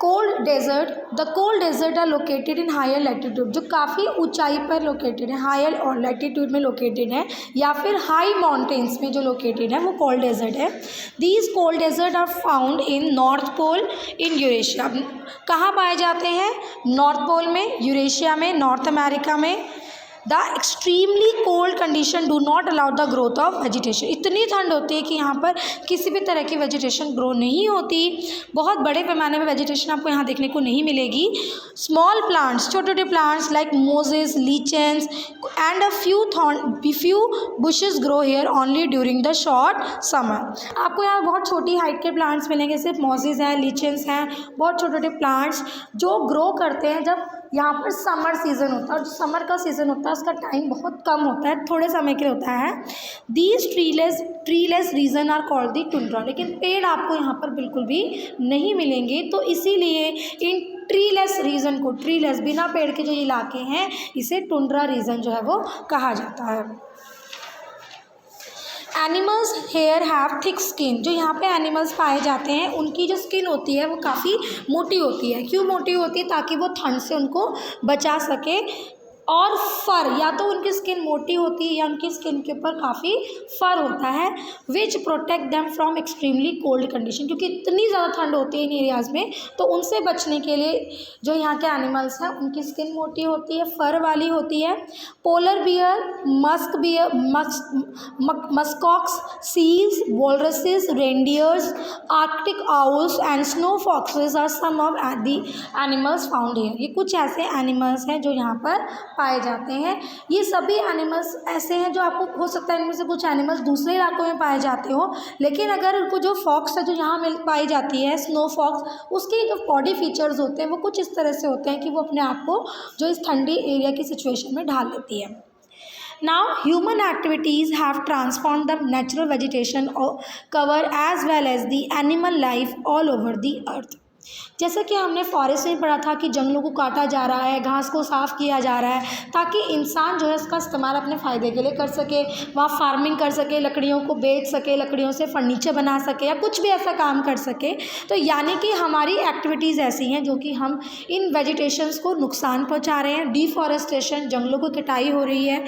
Cold desert, the cold desert are located in higher latitude, जो काफ़ी ऊंचाई पर लोकेटेड है, हायर और लैटिट्यूड में लोकेटेड है, या फिर हाई माउंटेन्स में जो लोकेटेड है वो कोल्ड डेजर्ट है। These cold desert are found in north pole in Eurasia. कहाँ पाए जाते हैं? नॉर्थ पोल में, यूरेशिया में, नॉर्थ अमेरिका में। The extremely cold condition do not allow the growth of vegetation. इतनी ठंड होती है कि यहाँ पर किसी भी तरह की वेजिटेशन ग्रो नहीं होती, बहुत बड़े पैमाने पर वेजिटेशन आपको यहाँ देखने को नहीं मिलेगी। स्मॉल प्लांट्स, छोटे छोटे plants like mosses, lichens and a few bushes grow here only during the short summer. आपको यहाँ बहुत छोटी हाइट के प्लांट्स मिलेंगे, सिर्फ मोजेस हैं, लीचेंस हैं, बहुत छोटे छोटे प्लांट्स जो ग्रो करते हैं जब यहाँ पर समर सीज़न होता है। और जो समर का सीज़न होता है उसका टाइम बहुत कम होता है, थोड़े समय के लिए होता है। These treeless region are called the tundra. लेकिन पेड़ आपको यहाँ पर बिल्कुल भी नहीं मिलेंगे, तो इसीलिए इन ट्रीलेस रीजन को, ट्रीलेस बिना पेड़ के जो इलाके हैं, इसे टुंड्रा रीजन जो है वो कहा जाता है। Animals here have thick skin. जो यहाँ पे एनिमल्स पाए जाते हैं उनकी जो स्किन होती है वो काफ़ी मोटी होती है। क्यों मोटी होती है? ताकि वो ठंड से उनको बचा सके। और फर, या तो उनकी स्किन मोटी होती है या उनकी स्किन के ऊपर काफ़ी फर होता है, विच protect them from extremely cold condition. क्योंकि इतनी ज़्यादा ठंड होती है इन एरियाज़ में, तो उनसे बचने के लिए जो यहाँ के एनिमल्स हैं उनकी स्किन मोटी होती है, फर वाली होती है। Polar bear, muskox, seals, walruses, reindeers, Arctic owls and snow foxes are some of the animals found here. ये कुछ ऐसे एनिमल्स हैं जो यहाँ पर पाए जाते हैं। ये सभी एनिमल्स ऐसे हैं जो आपको हो सकता है इनमें से कुछ एनिमल्स दूसरे इलाकों में पाए जाते हो, लेकिन अगर उनको जो फॉक्स है जो यहाँ मिल पाई जाती है, स्नो फॉक्स, उसके जो बॉडी फीचर्स होते हैं वो कुछ इस तरह से होते हैं कि वो अपने आप को जो इस ठंडी एरिया की सिचुएशन में ढाल लेती है। Now, human activities have transformed the natural vegetation cover as well as the animal life all over the earth. जैसा कि हमने फॉरेस्ट में पढ़ा था कि जंगलों को काटा जा रहा है, घास को साफ़ किया जा रहा है ताकि इंसान जो है इसका इस्तेमाल अपने फ़ायदे के लिए कर सके, वहाँ फार्मिंग कर सके, लकड़ियों को बेच सके, लकड़ियों से फर्नीचर बना सके या कुछ भी ऐसा काम कर सके। तो यानी कि हमारी एक्टिविटीज़ ऐसी हैं जो कि हम इन वेजिटेशंस को नुकसान पहुँचा रहे हैं। डिफॉरेस्टेशन, जंगलों की कटाई हो रही है,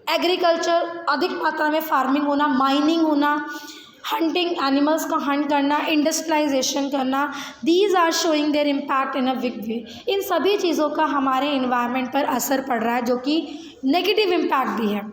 एग्रीकल्चर, अधिक मात्रा में फार्मिंग होना, माइनिंग होना, हंटिंग, एनिमल्स का हंट करना, इंडस्ट्रियलाइजेशन करना, these are showing their impact in a big way. इन सभी चीज़ों का हमारे इन्वायरमेंट पर असर पड़ रहा है जो कि नेगेटिव इम्पैक्ट भी है।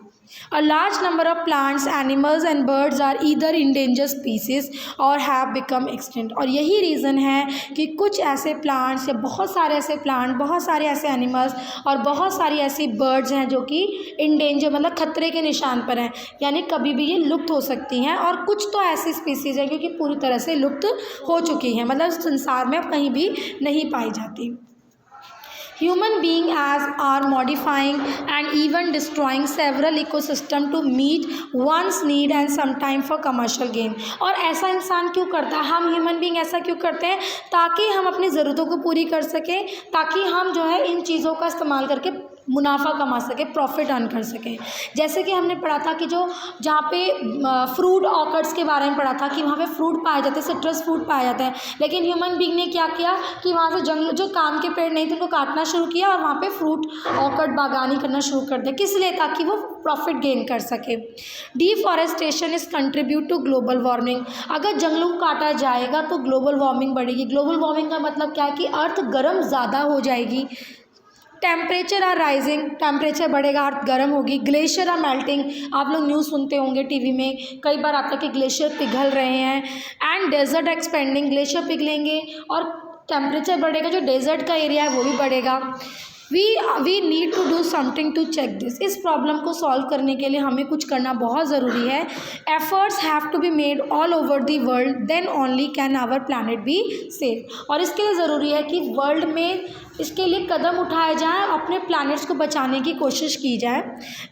A large number of plants, animals and birds are either endangered species or have become extinct। और यही रीज़न है कि कुछ ऐसे प्लांट्स या बहुत सारे ऐसे प्लांट, बहुत सारे ऐसे एनिमल्स और बहुत सारी ऐसी बर्ड्स हैं जो कि इंडेंजर मतलब खतरे के निशान पर हैं, यानी कभी भी ये लुप्त हो सकती हैं। और कुछ तो ऐसी स्पीसीज़ हैं क्योंकि पूरी तरह से लुप्त हो चुकी हैं, मतलब संसार में अब कहीं भी नहीं पाई जाती। Human beings are modifying and even destroying several ecosystem to meet one's need and sometimes for commercial gain। और ऐसा इंसान क्यों करता है? हम ह्यूमन बीइंग ऐसा क्यों करते हैं? ताकि हम अपनी ज़रूरतों को पूरी कर सकें, ताकि हम जो है इन चीज़ों का इस्तेमाल करके मुनाफा कमा सके, प्रॉफिट अर्न कर सकें। जैसे कि हमने पढ़ा था कि जो जहाँ पे फ्रूट ऑर्किड्स के बारे में पढ़ा था कि वहाँ पे फ्रूट पाए जाते हैं, सिट्रस फ्रूट पाए जाते हैं, लेकिन ह्यूमन बीइंग ने क्या किया कि वहाँ से जंगल जो काम के पेड़ नहीं थे उनको काटना शुरू किया और वहाँ पे फ्रूट ऑर्किड बागानी करना शुरू कर दिया। किस लिए? ताकि वो प्रॉफिट गेन कर सके। Deforestation is contribute to global warming. अगर जंगलों को काटा जाएगा तो ग्लोबल वार्मिंग बढ़ेगी। ग्लोबल वार्मिंग का मतलब क्या है कि अर्थ गर्म ज़्यादा हो जाएगी। टेम्परेचर आर राइजिंग, टेम्परेचर बढ़ेगा, अर्थ गर्म होगी। ग्लेशियर आर मेल्टिंग, आप लोग न्यूज़ सुनते होंगे टीवी में, कई बार आता है कि ग्लेशियर पिघल रहे हैं। एंड डेजर्ट एक्सपेंडिंग, ग्लेशियर पिघलेंगे और टेम्परेचर बढ़ेगा, जो डेजर्ट का एरिया है वो भी बढ़ेगा। We need to do something to check this. इस प्रॉब्लम को सॉल्व करने के लिए हमें कुछ करना बहुत ज़रूरी है। Efforts have to be made all over the world, then only can our planet be safe. और इसके लिए ज़रूरी है कि वर्ल्ड में इसके लिए कदम उठाए जाएं, अपने प्लैनेट्स को बचाने की कोशिश की जाए।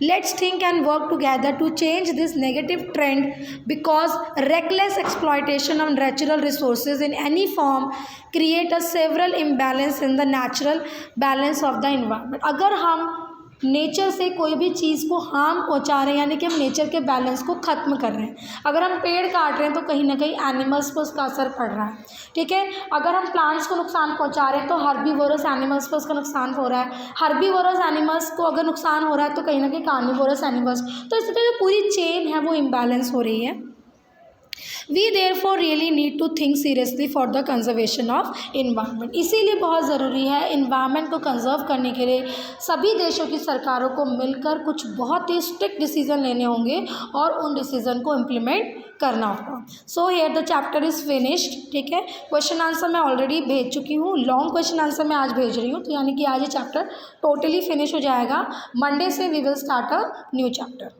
Let's think and work together to change this negative trend because reckless exploitation of natural resources in any form create a several imbalance in the natural balance of the environment. अगर हम nature से कोई भी चीज़ को harm पहुंचा रहे हैं, यानी कि हम नेचर के बैलेंस को ख़त्म कर रहे हैं। अगर हम पेड़ काट रहे हैं तो कहीं ना कहीं एनिमल्स पर उसका असर पड़ रहा है, ठीक है। अगर हम प्लांट्स को नुकसान पहुंचा रहे हैं तो हर्बीवोरस एनिमल्स पर उसका नुकसान हो रहा है। हर्बीवोरस एनिमल्स को अगर नुकसान हो रहा है तो कहीं ना कहीं कार्निवोरस एनिमल्स, तो इस तरह जो पूरी चेन है वो इम्बैलेंस हो रही है। We therefore really need to think seriously for the conservation of environment। इसीलिए बहुत ज़रूरी है इन्वायरमेंट को कंजर्व करने के लिए सभी देशों की सरकारों को मिलकर कुछ बहुत ही स्ट्रिक्ट डिसीजन लेने होंगे और उन डिसीजन को इम्प्लीमेंट करना होगा। So here the chapter is finished, ठीक है। क्वेश्चन आंसर मैं ऑलरेडी भेज चुकी हूँ, लॉन्ग क्वेश्चन आंसर मैं आज भेज रही हूँ, तो यानी कि आज ये चैप्टर टोटली फिनिश हो जाएगा। मंडे से we will start a new chapter.